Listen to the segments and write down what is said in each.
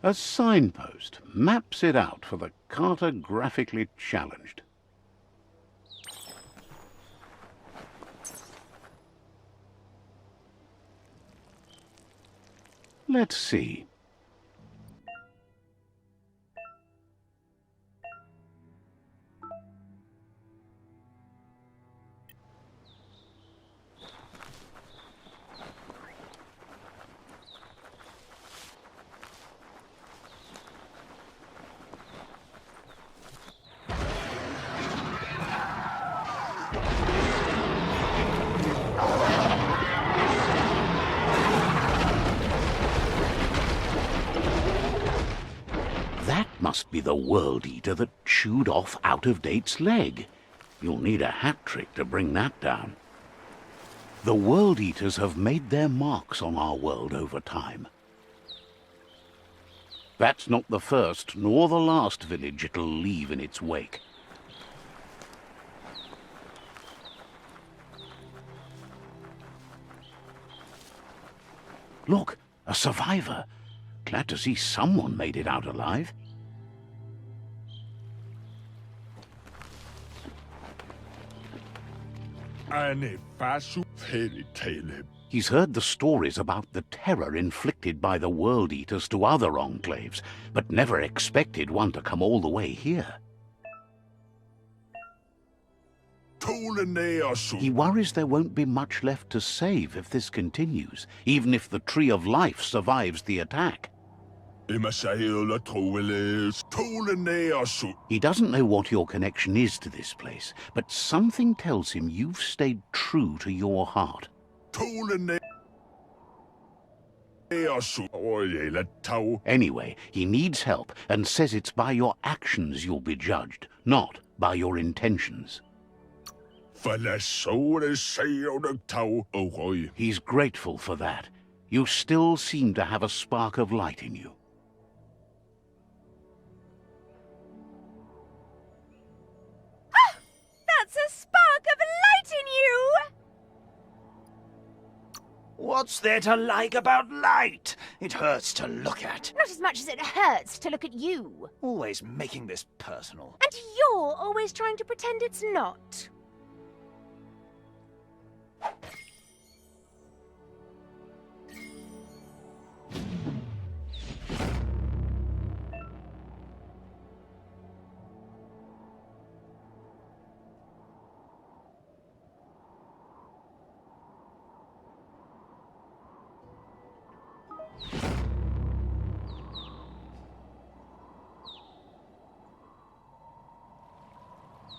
A signpost maps it out for the cartographically challenged. Let's see. That must be the World Eater that chewed off Out-of-Date's leg. You'll need a hat trick to bring that down. The World Eaters have made their marks on our world over time. That's not the first nor the last village it'll leave in its wake. Look, a survivor. Glad to see someone made it out alive. He's heard the stories about the terror inflicted by the World Eaters to other enclaves, but never expected one to come all the way here. He worries there won't be much left to save if this continues, even if the Tree of Life survives the attack. He doesn't know what your connection is to this place, but something tells him you've stayed true to your heart. Anyway, he needs help and says it's by your actions you'll be judged, not by your intentions. He's grateful for that. You still seem to have a spark of light in you. That's a spark of light in you! What's there to like about light? It hurts to look at. Not as much as it hurts to look at you. Always making this personal. And you're always trying to pretend it's not.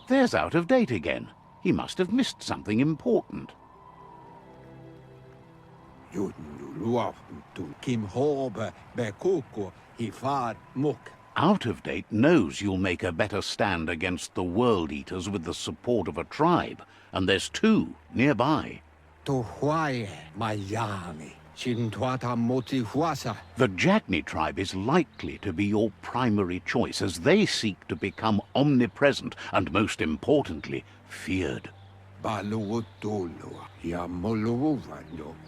There's Out-of-Date again. He must have missed something important. Out-of-Date knows you'll make a better stand against the World Eaters with the support of a tribe, and there's two nearby. The Jagni tribe is likely to be your primary choice as they seek to become omnipresent and, most importantly, feared.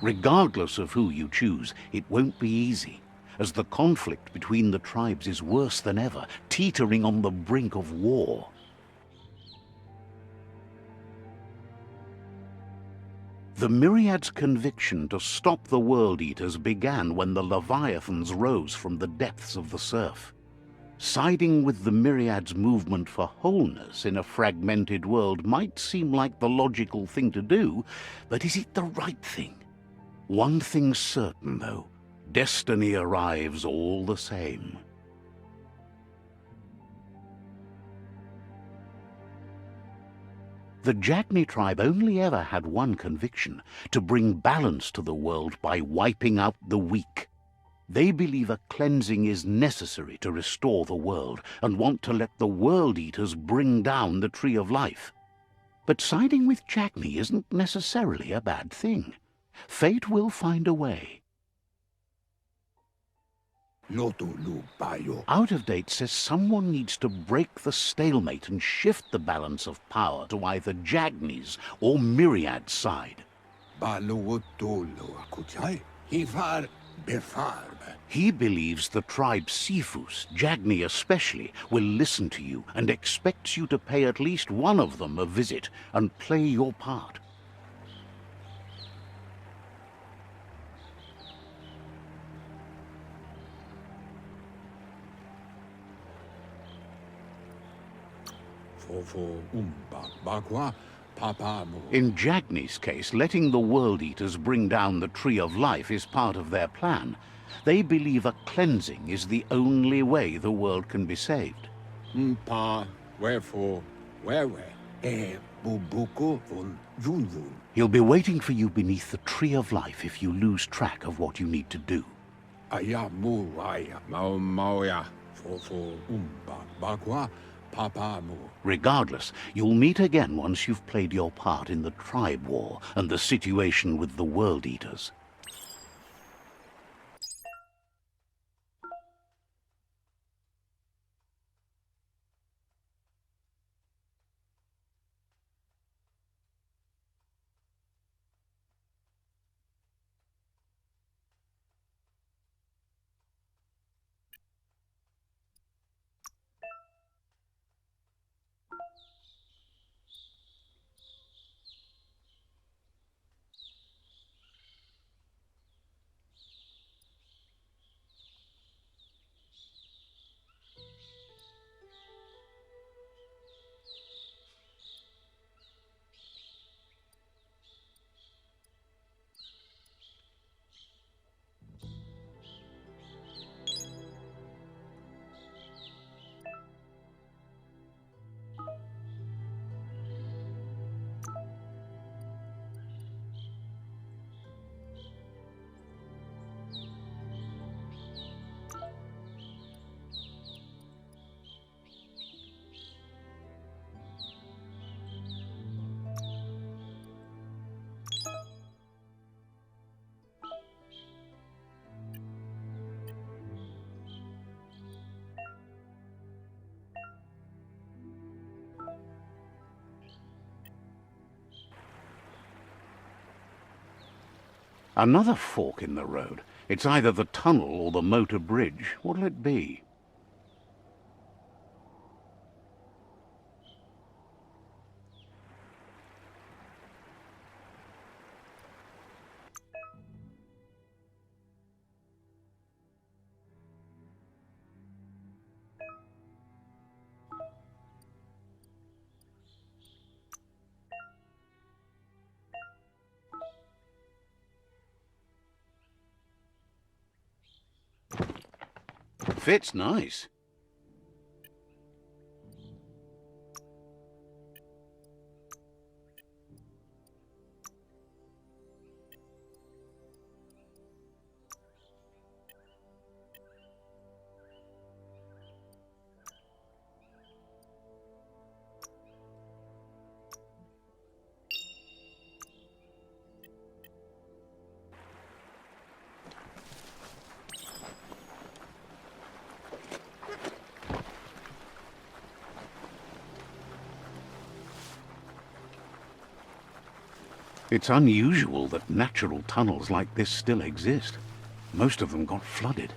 Regardless of who you choose, it won't be easy, as the conflict between the tribes is worse than ever, teetering on the brink of war. The Myriad's conviction to stop the World Eaters began when the Leviathans rose from the depths of the surf. Siding with the Myriad's movement for wholeness in a fragmented world might seem like the logical thing to do, but is it the right thing? One thing's certain, though. Destiny arrives all the same. The Jagni tribe only ever had one conviction: to bring balance to the world by wiping out the weak. They believe a cleansing is necessary to restore the world, and want to let the World Eaters bring down the Tree of Life. But siding with Jagni isn't necessarily a bad thing. Fate will find a way. Out-of-Date says someone needs to break the stalemate and shift the balance of power to either Jagni's or Myriad's side. Befarbe. He believes the tribe Sifus, Jagni especially, will listen to you and expects you to pay at least one of them a visit and play your part. Fofo umba bagwa papamu. In Jagni's case, letting the World Eaters bring down the Tree of Life is part of their plan. They believe a cleansing is the only way the world can be saved. Mpa wherefore wewe bubuko vun vun. He'll be waiting for you beneath the Tree of Life if you lose track of what you need to do. Ayamu aya mauya. Fofo umba bagwa papamu. Regardless, you'll meet again once you've played your part in the tribe war and the situation with the World Eaters. Another fork in the road. It's either the tunnel or the motor bridge. What'll it be? Fits nice. It's unusual that natural tunnels like this still exist. Most of them got flooded.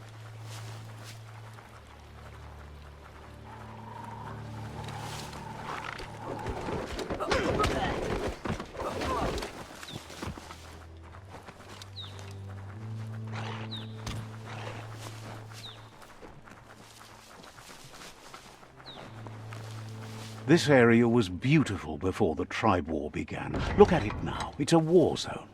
This area was beautiful before the tribe war began. Look at it now. It's a war zone.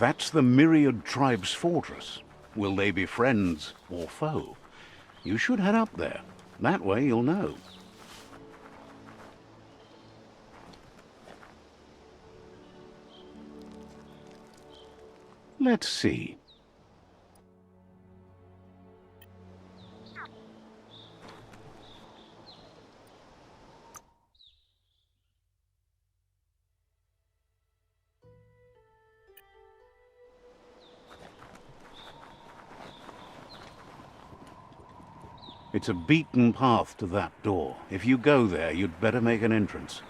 That's the Myriad Tribe's fortress. Will they be friends or foe? You should head up there. That way you'll know. Let's see. It's a beaten path to that door. If you go there, you'd better make an entrance.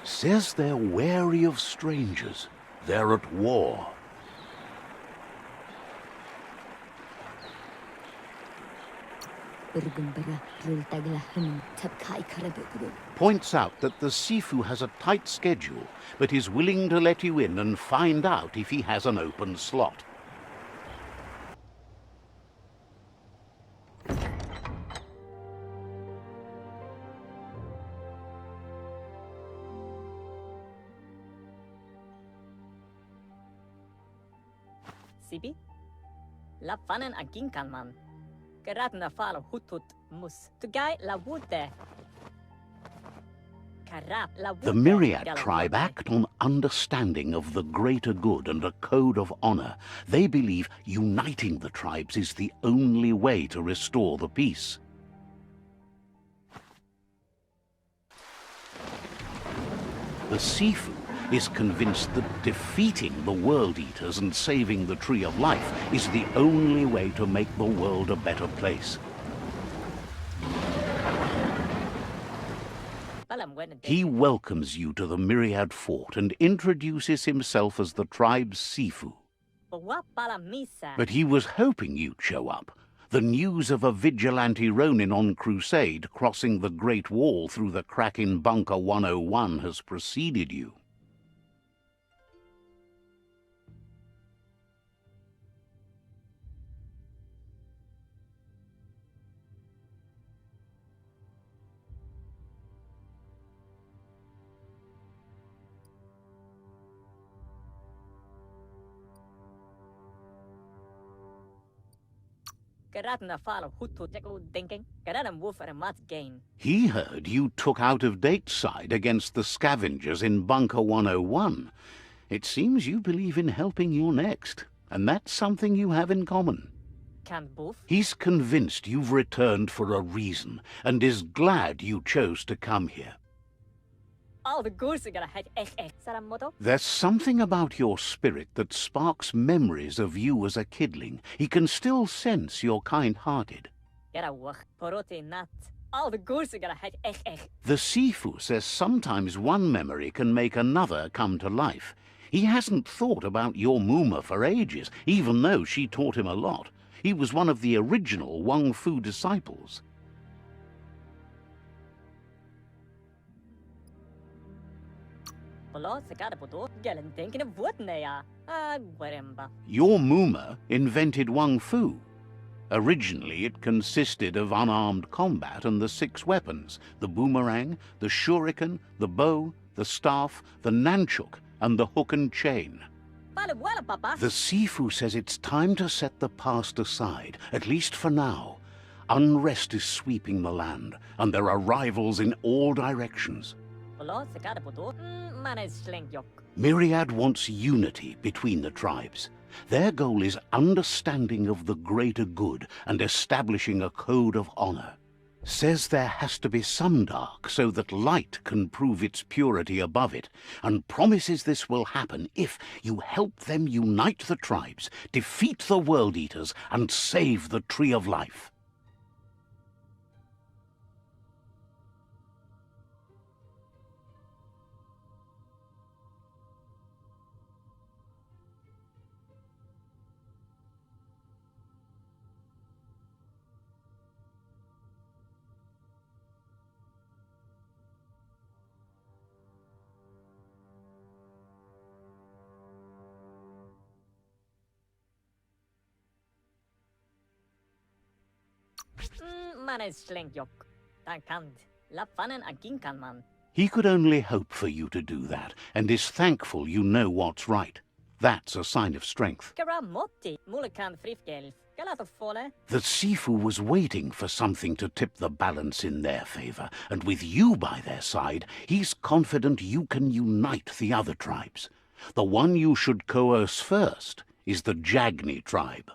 Says they're wary of strangers. They're at war. Points out that the Sifu has a tight schedule, but is willing to let you in and find out if he has an open slot. Sibi? La fanen agin kan man. Gerat na fala hutut mus. Tugai la wute. The Myriad tribe act on understanding of the greater good and a code of honor. They believe uniting the tribes is the only way to restore the peace. The Sifu is convinced that defeating the World Eaters and saving the Tree of Life is the only way to make the world a better place. He welcomes you to the Myriad Fort and introduces himself as the tribe's Sifu. But he was hoping you'd show up. The news of a vigilante Ronin on crusade crossing the Great Wall through the crack in Bunker 101 has preceded you. He heard you took out-of-date side against the scavengers in Bunker 101. It seems you believe in helping your next, and that's something you have in common. He's convinced you've returned for a reason, and is glad you chose to come here. There's something about your spirit that sparks memories of you as a kidling. He can still sense you're kind-hearted. The Sifu says sometimes one memory can make another come to life. He hasn't thought about your Muma for ages, even though she taught him a lot. He was one of the original Wang Fu disciples. Your Muma invented Wang Fu. Originally, it consisted of unarmed combat and the 6 weapons: the boomerang, the shuriken, the bow, the staff, the nunchuk, and the hook and chain. The Sifu says it's time to set the past aside, at least for now. Unrest is sweeping the land, and there are rivals in all directions. Myriad wants unity between the tribes. Their goal is understanding of the greater good and establishing a code of honor. Says there has to be some dark so that light can prove its purity above it, and promises this will happen if you help them unite the tribes, defeat the World Eaters, and save the Tree of Life. He could only hope for you to do that, and is thankful you know what's right. That's a sign of strength. Karamotti, Mulikan Frifgelf, Galatofole. The Sifu was waiting for something to tip the balance in their favor, and with you by their side, he's confident you can unite the other tribes. The one you should coerce first is the Jagni tribe.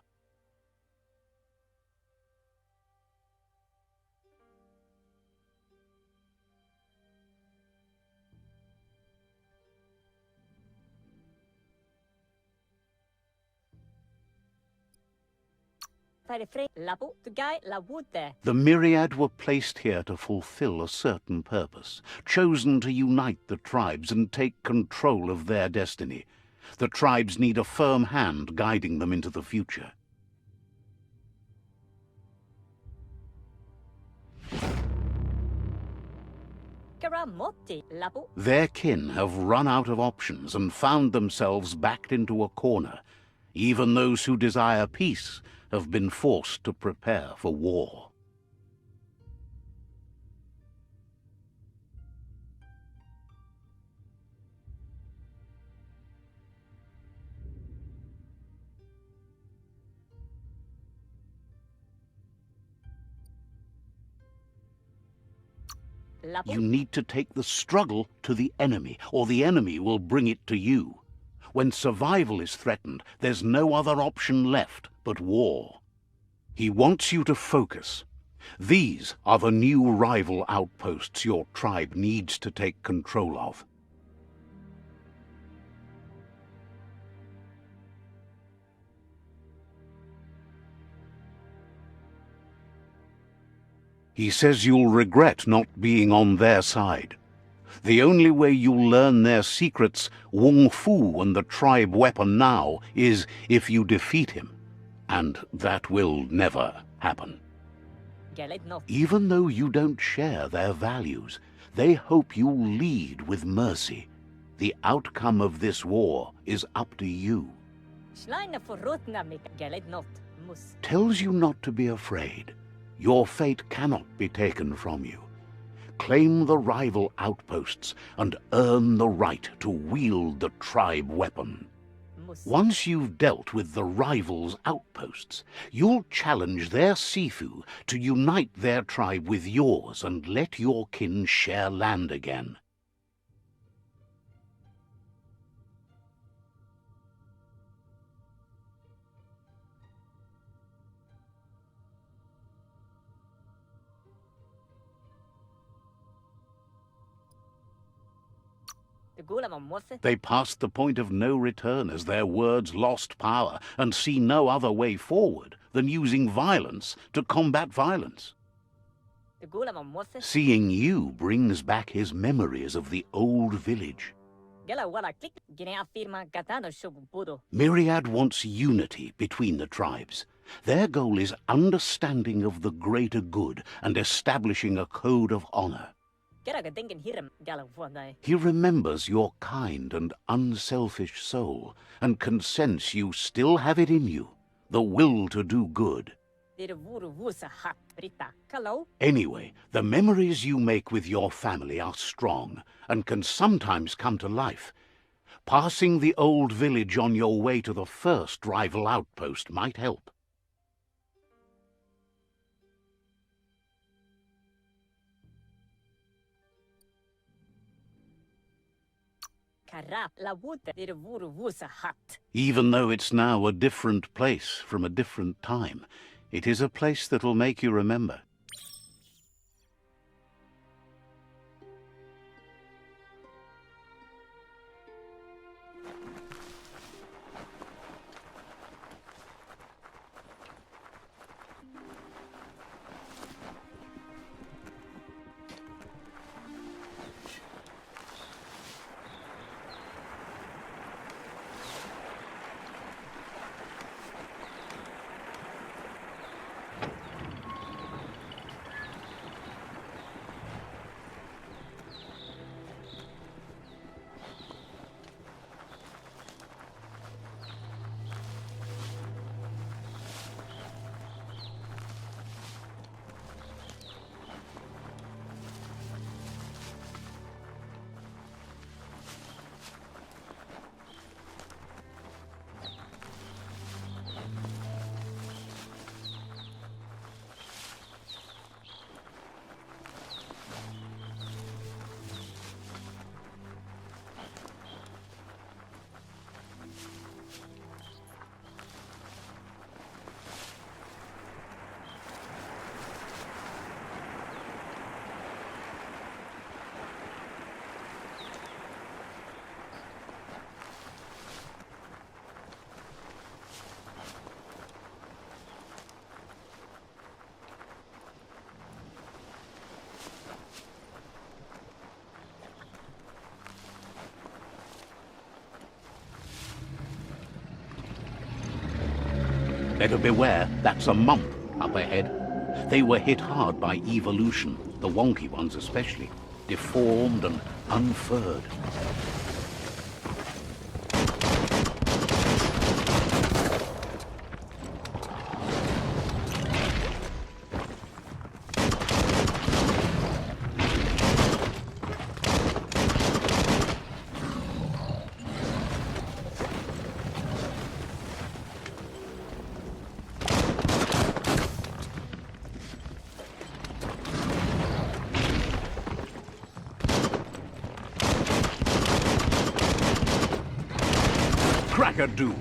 The myriad were placed here to fulfill a certain purpose, chosen to unite the tribes and take control of their destiny. The tribes need a firm hand guiding them into the future. Their kin have run out of options and found themselves backed into a corner. Even those who desire peace have been forced to prepare for war. You need to take the struggle to the enemy, or the enemy will bring it to you. When survival is threatened, there's no other option left but war. He wants you to focus. These are the new rival outposts your tribe needs to take control of. He says you'll regret not being on their side. The only way you'll learn their secrets, Wung Fu and the tribe weapon now, is if you defeat him. And that will never happen. Even though you don't share their values, they hope you'll lead with mercy. The outcome of this war is up to you. Tells you not to be afraid. Your fate cannot be taken from you. Claim the rival outposts and earn the right to wield the tribe weapon. Once you've dealt with the rivals' outposts, you'll challenge their Sifu to unite their tribe with yours and let your kin share land again. They passed the point of no return as their words lost power and see no other way forward than using violence to combat violence. Seeing you brings back his memories of the old village. Myriad wants unity between the tribes. Their goal is understanding of the greater good and establishing a code of honor. He remembers your kind and unselfish soul, and can sense you still have it in you, the will to do good. Anyway, the memories you make with your family are strong, and can sometimes come to life. Passing the old village on your way to the first rival outpost might help. Even though it's now a different place from a different time, it is a place that'll make you remember. Better beware, that's a month up ahead. They were hit hard by evolution, the wonky ones especially, deformed and unfurred. Cracker-do.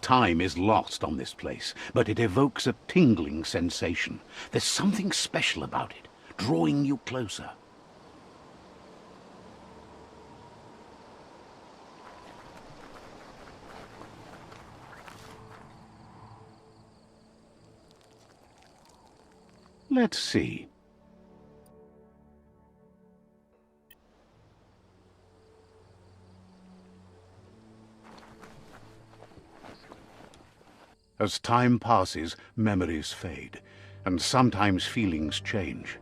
Time is lost on this place, but it evokes a tingling sensation. There's something special about it, drawing you closer. Let's see. As time passes, memories fade, and sometimes feelings change.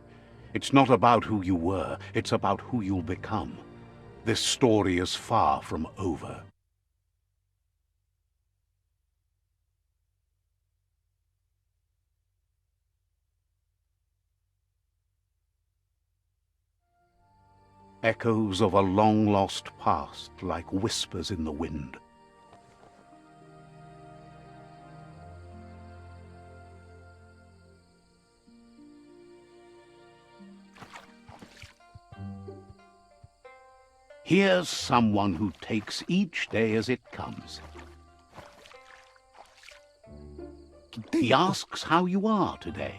It's not about who you were, it's about who you'll become. This story is far from over. Echoes of a long-lost past, like whispers in the wind. Here's someone who takes each day as it comes. He asks how you are today.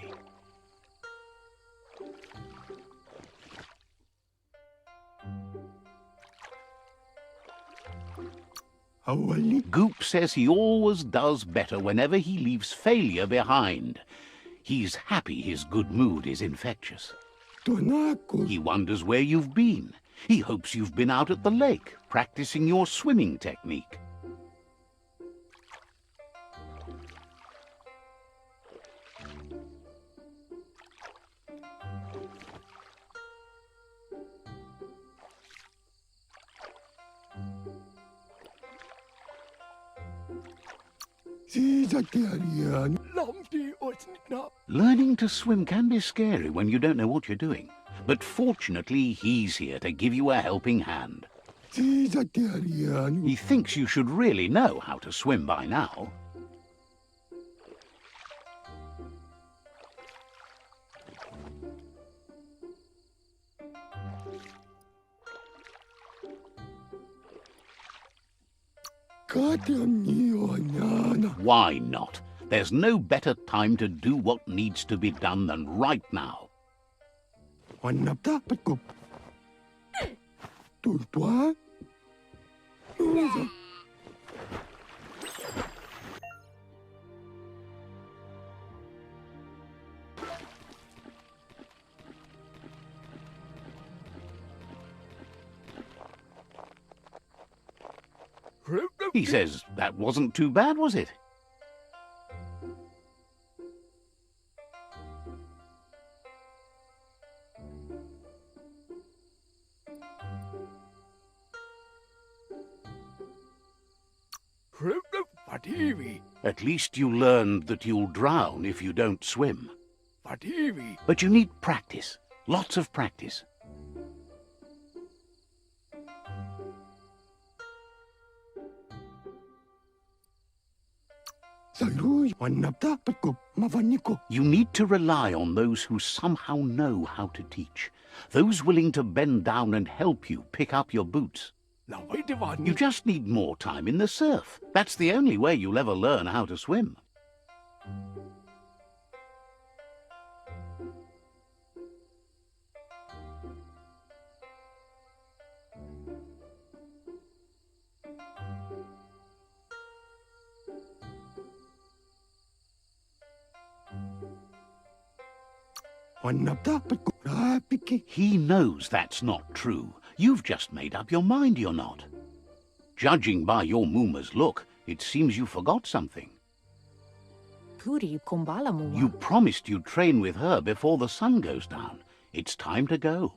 Goop says he always does better whenever he leaves failure behind. He's happy his good mood is infectious. He wonders where you've been. He hopes you've been out at the lake, practicing your swimming technique. Learning to swim can be scary when you don't know what you're doing. But fortunately, he's here to give you a helping hand. He thinks you should really know how to swim by now. Why not? There's no better time to do what needs to be done than right now. He says that wasn't too bad, was it? At least you learned that you'll drown if you don't swim. But you need practice. Lots of practice. You need to rely on those who somehow know how to teach. Those willing to bend down and help you pick up your boots. You just need more time in the surf. That's the only way you'll ever learn how to swim. He knows that's not true. You've just made up your mind you're not. Judging by your Muma's look, it seems you forgot something. You promised you'd train with her before the sun goes down. It's time to go.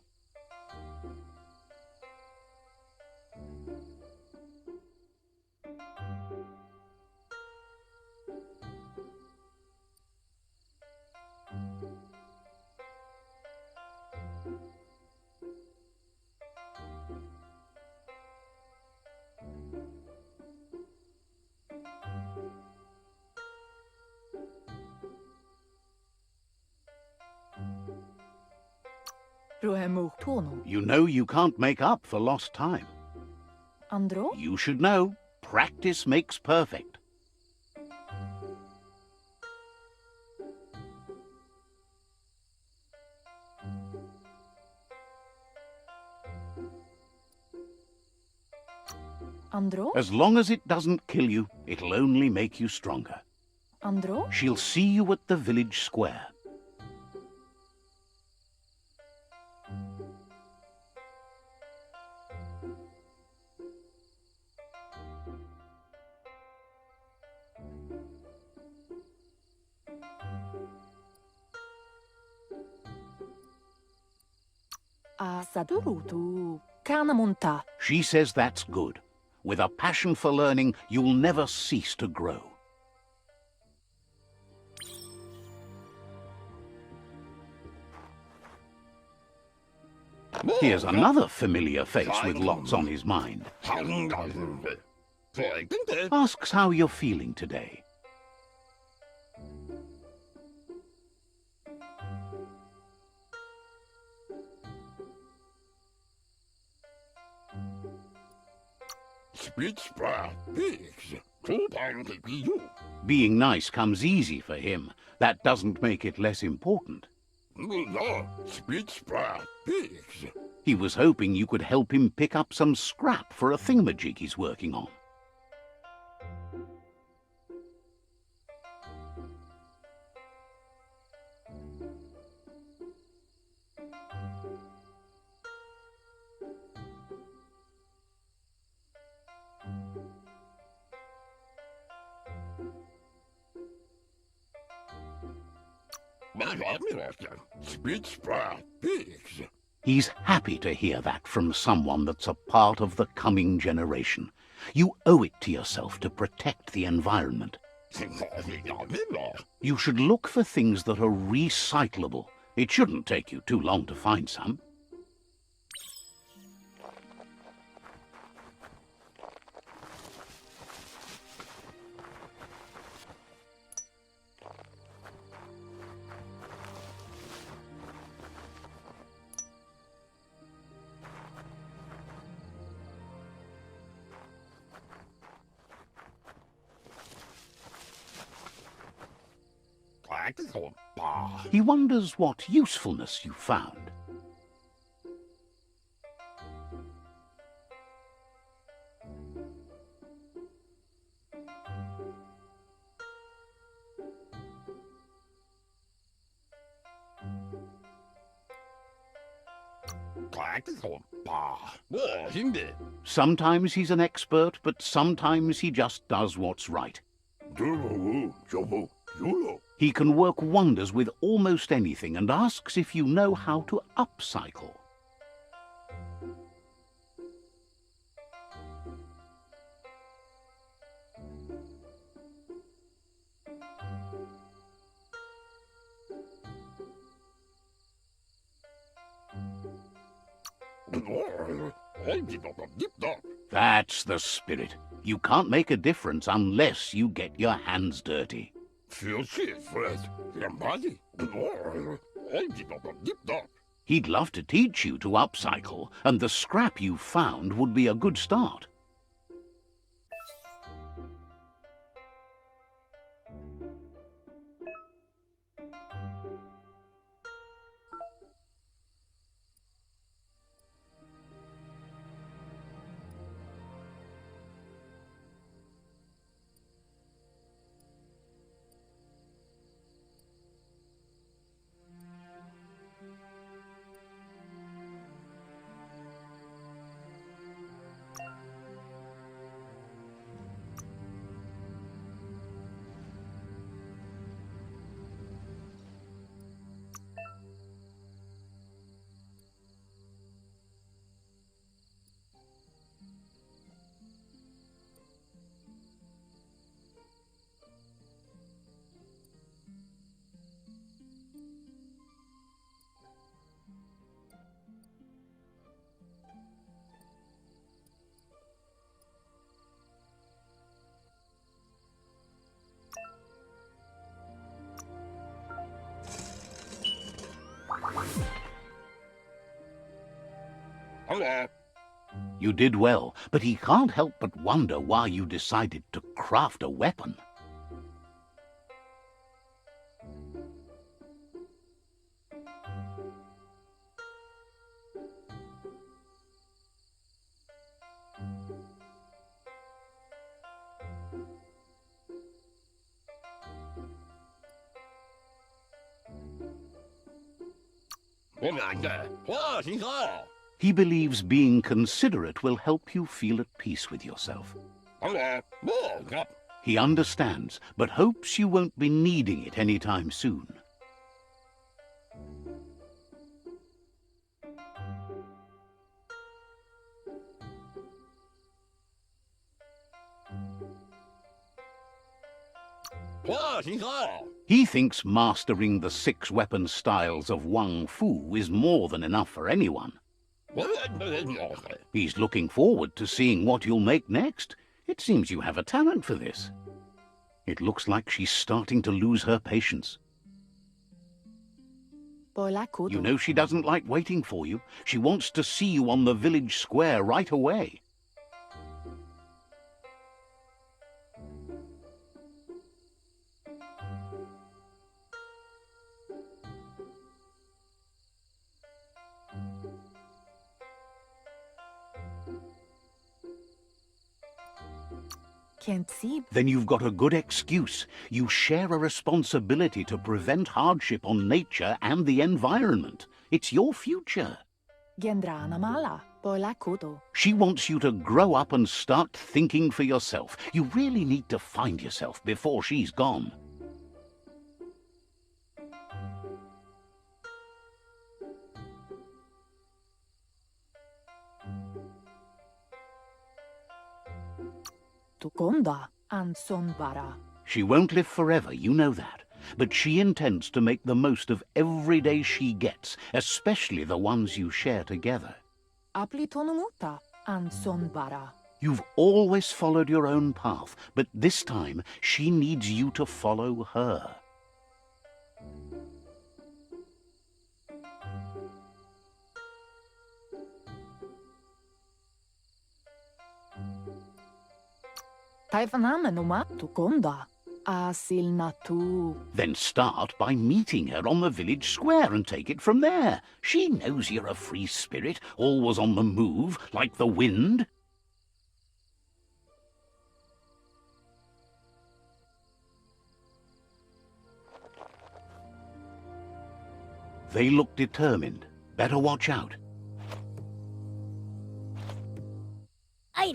You know you can't make up for lost time. You should know, practice makes perfect. As long as it doesn't kill you, it'll only make you stronger. She'll see you at the village square. She says that's good. With a passion for learning, you'll never cease to grow. Here's another familiar face with lots on his mind. Asks how you're feeling today. Being nice comes easy for him. That doesn't make it less important. He was hoping you could help him pick up some scrap for a thingamajig he's working on. He's happy to hear that from someone that's a part of the coming generation. You owe it to yourself to protect the environment. You should look for things that are recyclable. It shouldn't take you too long to find some. He wonders what usefulness you found. Sometimes he's an expert, but sometimes he just does what's right. He can work wonders with almost anything and asks if you know how to upcycle. That's the spirit. You can't make a difference unless you get your hands dirty. He'd love to teach you to upcycle, and the scrap you found would be a good start. You did well, but he can't help but wonder why you decided to craft a weapon. He believes being considerate will help you feel at peace with yourself. He understands, but hopes you won't be needing it anytime soon. He thinks mastering the 6 weapon styles of Wang Fu is more than enough for anyone. He's looking forward to seeing what you'll make next. It seems you have a talent for this. It looks like she's starting to lose her patience. You know she doesn't like waiting for you. She wants to see you on the village square right away. Can't see. Then you've got a good excuse. You share a responsibility to prevent hardship on nature and the environment. It's your future. Gendrana mala, kudo. She wants you to grow up and start thinking for yourself. You really need to find yourself before she's gone. Tukonda ansonbara. She won't live forever, you know that. But she intends to make the most of every day she gets, especially the ones you share together. Aplitonomuta ansonbara. You've always followed your own path, but this time she needs you to follow her. Then start by meeting her on the village square and take it from there. She knows you're a free spirit, always on the move, like the wind. They look determined. Better watch out.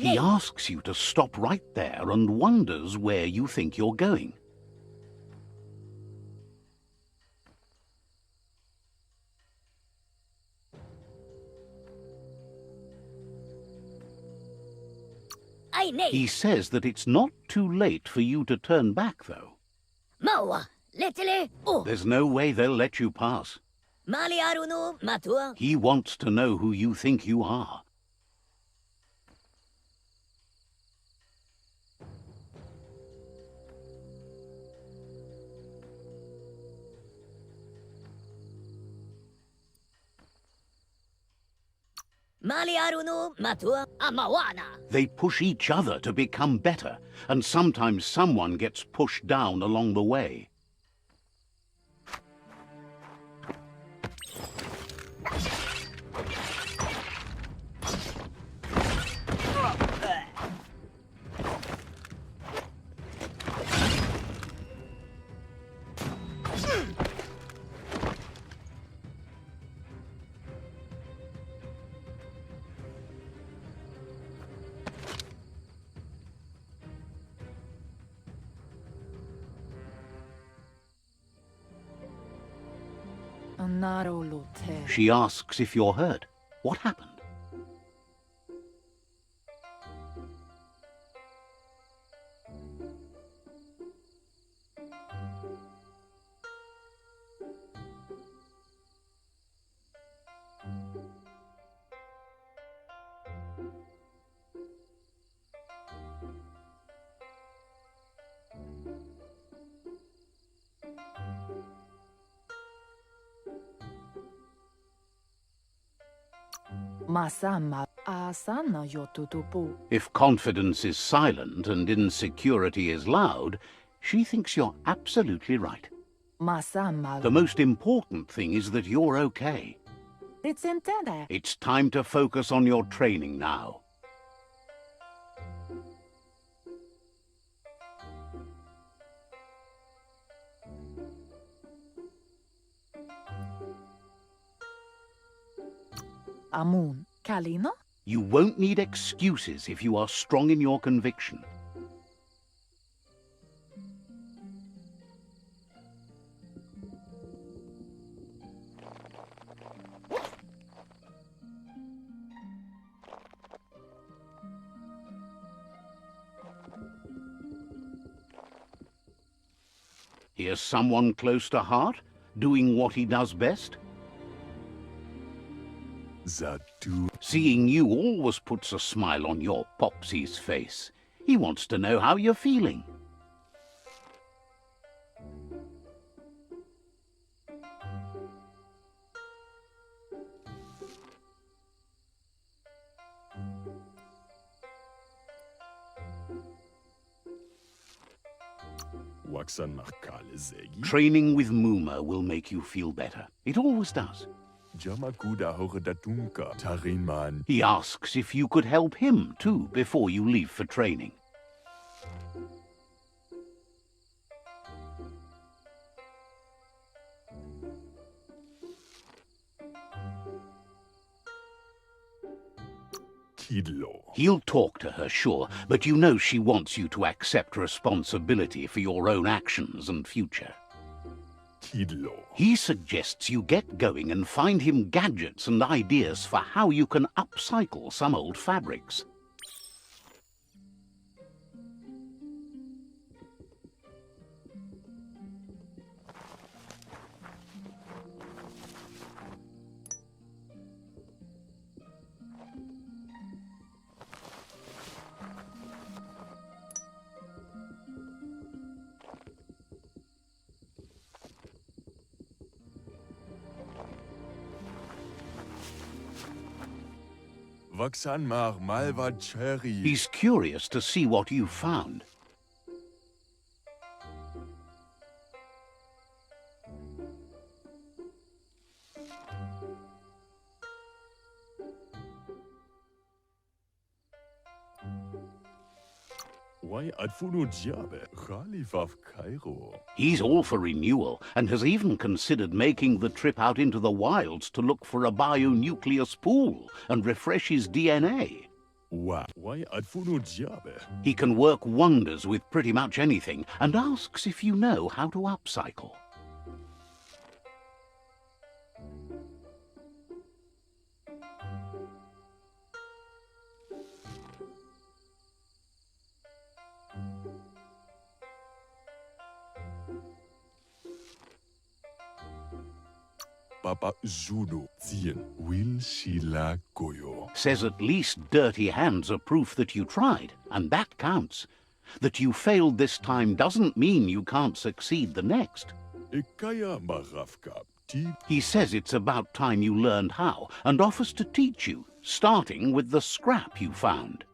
He asks you to stop right there and wonders where you think you're going. He says that it's not too late for you to turn back, though. There's no way they'll let you pass. He wants to know who you think you are. They push each other to become better, and sometimes someone gets pushed down along the way. She asks if you're hurt. What happened? If confidence is silent and insecurity is loud, she thinks you're absolutely right. The most important thing is that you're okay. It's time to focus on your training now. Amun, Kalino? You won't need excuses if you are strong in your conviction. Here's someone close to heart, doing what he does best. Seeing you always puts a smile on your Popsy's face. He wants to know how you're feeling. Training with Muma will make you feel better. It always does. He asks if you could help him, too, before you leave for training. He'll talk to her, sure, but you know she wants you to accept responsibility for your own actions and future. He suggests you get going and find him gadgets and ideas for how you can upcycle some old fabrics. He's curious to see what you've found. He's all for renewal and has even considered making the trip out into the wilds to look for a bionucleus pool and refresh his DNA. Why He can work wonders with pretty much anything and asks if you know how to upcycle. Papa Judo Zien Will Shila Goyo. Says at least dirty hands are proof that you tried, and that counts. That you failed this time doesn't mean you can't succeed the next. Ekaya Marafka. He says it's about time you learned how, and offers to teach you, starting with the scrap you found.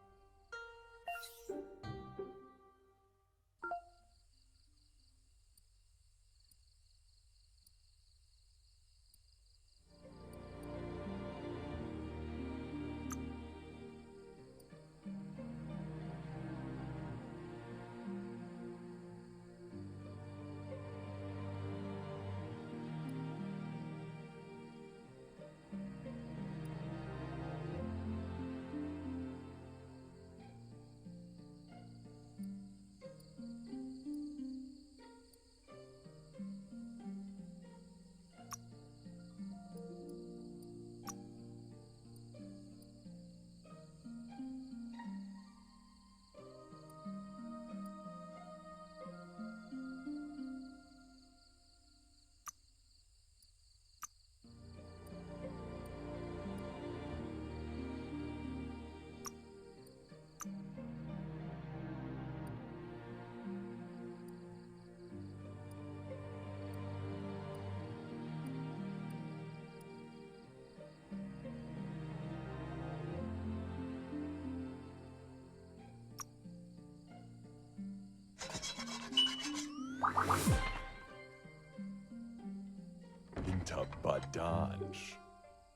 Interbadanj.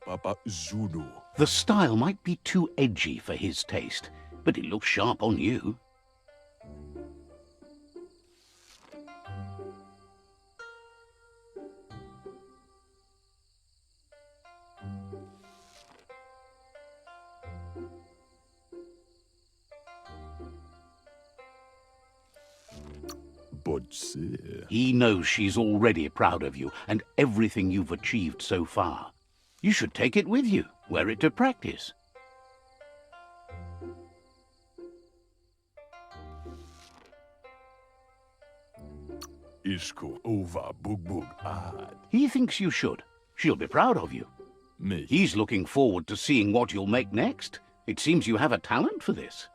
Papa Judo. The style might be too edgy for his taste, but it looks sharp on you. He knows she's already proud of you and everything you've achieved so far. You should take it with you, wear it to practice. Ishko over bug ad. He thinks you should. She'll be proud of you. Me. He's looking forward to seeing what you'll make next. It seems you have a talent for this.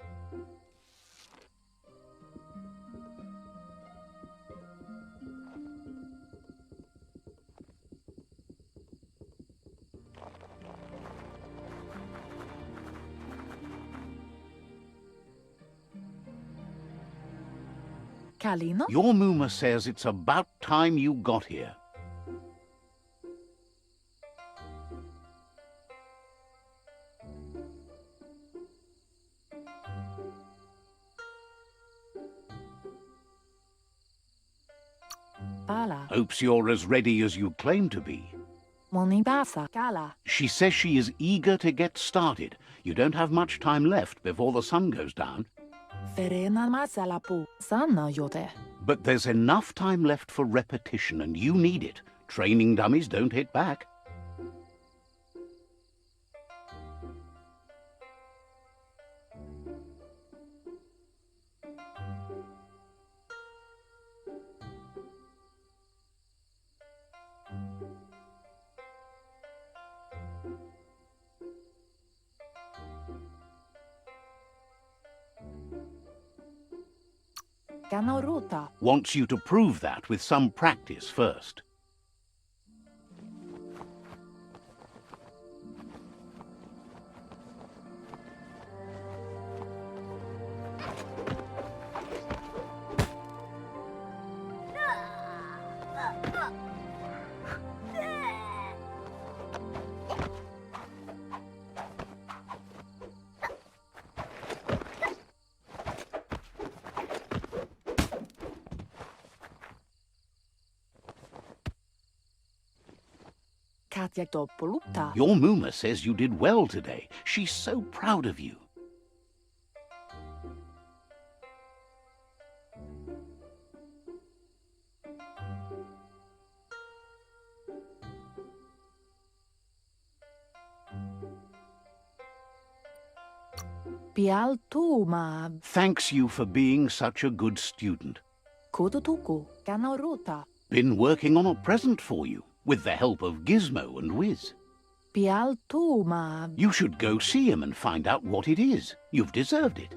Kalino? Your Muma says it's about time you got here. Pala. Hopes you're as ready as you claim to be. Monibasa. Kala. She says she is eager to get started. You don't have much time left before the sun goes down. Ferena masalapu. Sana yote. But there's enough time left for repetition, and you need it. Training dummies don't hit back. Ganoruta. Wants you to prove that with some practice first. Katja Doppolupta. Your Muma says you did well today. She's so proud of you. Pial tuma. Thanks you for being such a good student. Kudutuku. Kanaruta. Been working on a present for you, with the help of Gizmo and Wiz. Pial tuma. You should go see him and find out what it is. You've deserved it.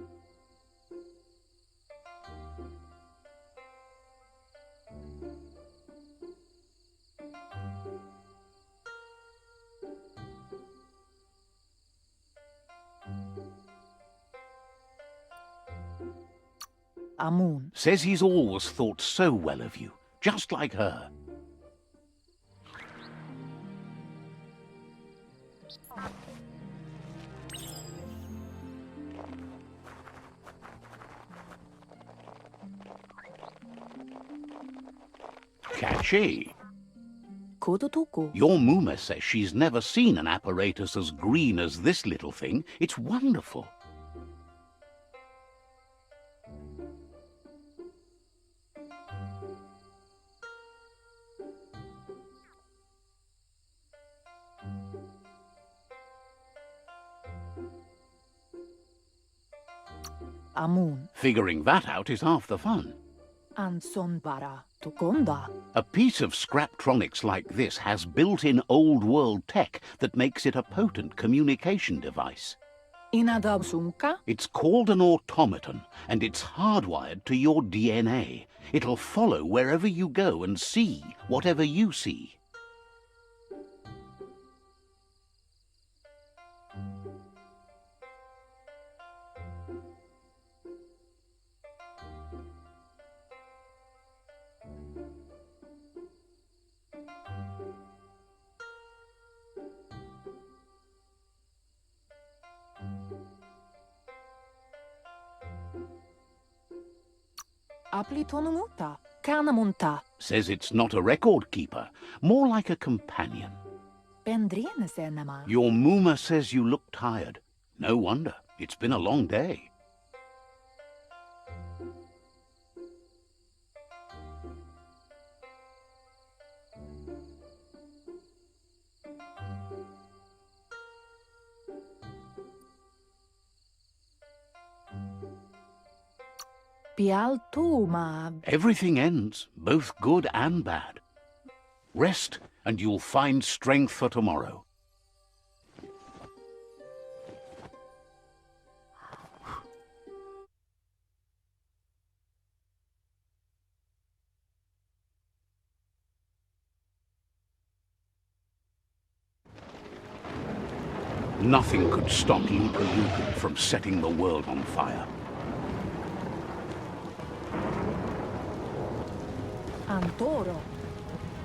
Amun. Says he's always thought so well of you, just like her. Catchy. Kudutuku. Your Mooma says she's never seen an apparatus as green as this little thing. It's wonderful. Amun. Figuring that out is half the fun. Ansonbara. Tukonda. A piece of Scraptronics like this has built-in old-world tech that makes it a potent communication device. Inadabsunka. It's called an automaton, and it's hardwired to your DNA. It'll follow wherever you go and see whatever you see. Aplitonumuta. Kanamunta. Says it's not a record keeper, more like a companion. Pendrienesenema. Your Mooma says you look tired. No wonder. It's been a long day. Pial tuma. Everything ends, both good and bad. Rest, and you'll find strength for tomorrow. Nothing could stop Lupa Lupin from setting the world on fire. Antoro.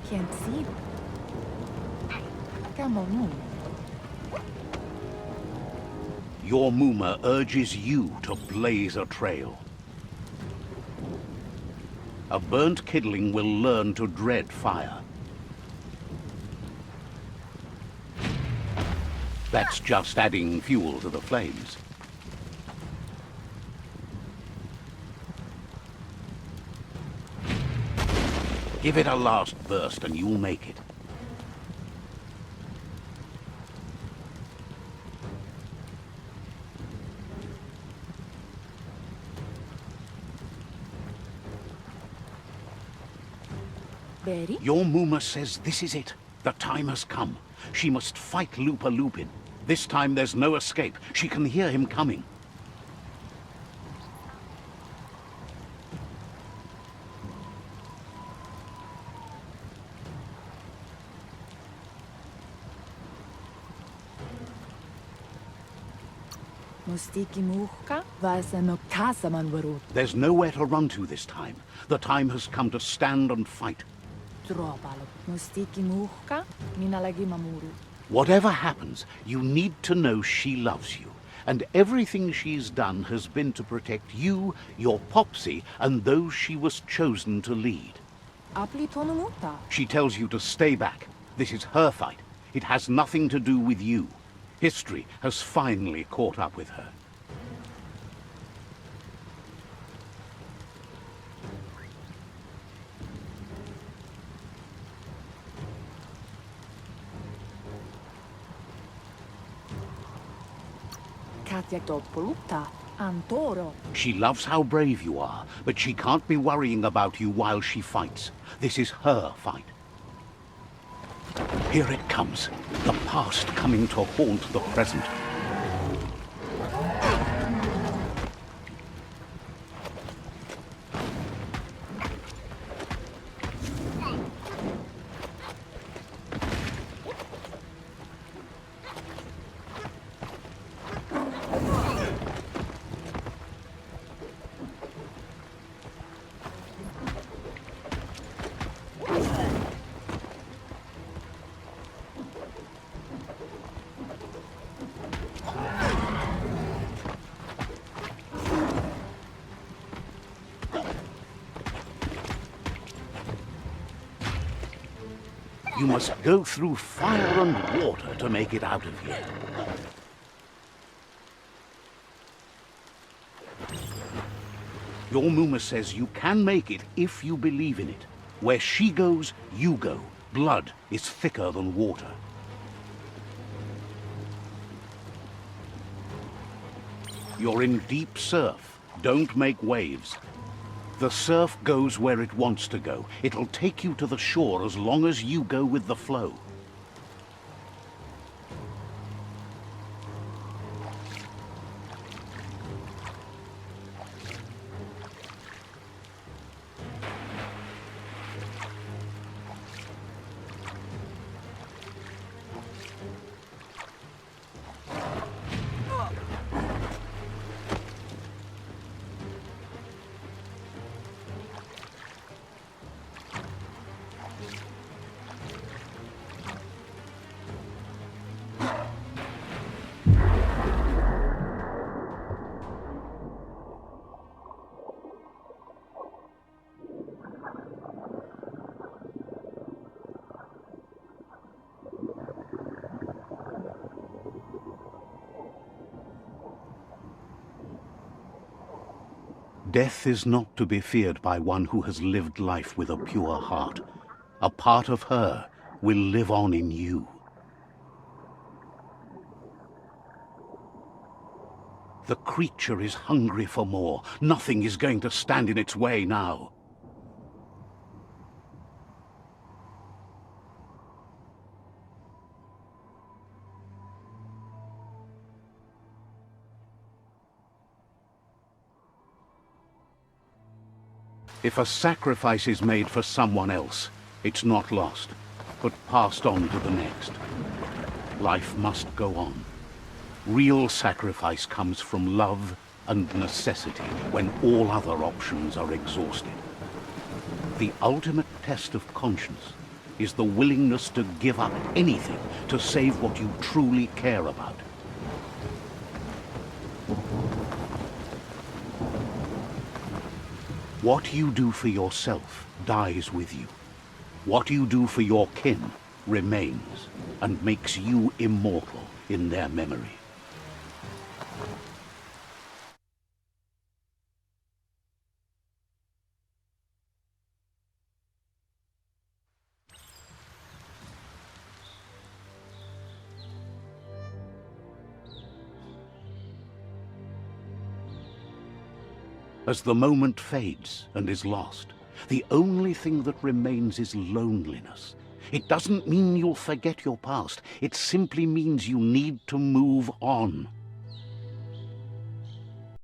Kiensi. Kamonu. Your Mooma urges you to blaze a trail. A burnt kidling will learn to dread fire. That's just adding fuel to the flames. Give it a last burst and you'll make it. Beri. Your Mooma says this is it. The time has come. She must fight Lupa Lupin. This time there's no escape. She can hear him coming. Mustiki muhka. Vaseno kasaman varut. There's nowhere to run to this time. The time has come to stand and fight. Tropalo. Mustiki muhka. Minalagi mamuru. Whatever happens, you need to know she loves you. And everything she's done has been to protect you, your Popsy, and those she was chosen to lead. Aplitonumuta. She tells you to stay back. This is her fight. It has nothing to do with you. History has finally caught up with her. Katiaktopoluta, Antoro. She loves how brave you are, but she can't be worrying about you while she fights. This is her fight. Here it comes, the past coming to haunt the present. You must go through fire and water to make it out of here. Your Muma says you can make it if you believe in it. Where she goes, you go. Blood is thicker than water. You're in deep surf. Don't make waves. The surf goes where it wants to go. It'll take you to the shore as long as you go with the flow. Death is not to be feared by one who has lived life with a pure heart. A part of her will live on in you. The creature is hungry for more. Nothing is going to stand in its way now. If a sacrifice is made for someone else, it's not lost, but passed on to the next. Life must go on. Real sacrifice comes from love and necessity when all other options are exhausted. The ultimate test of conscience is the willingness to give up anything to save what you truly care about. What you do for yourself dies with you. What you do for your kin remains and makes you immortal in their memory. As the moment fades and is lost, the only thing that remains is loneliness. It doesn't mean you'll forget your past. It simply means you need to move on.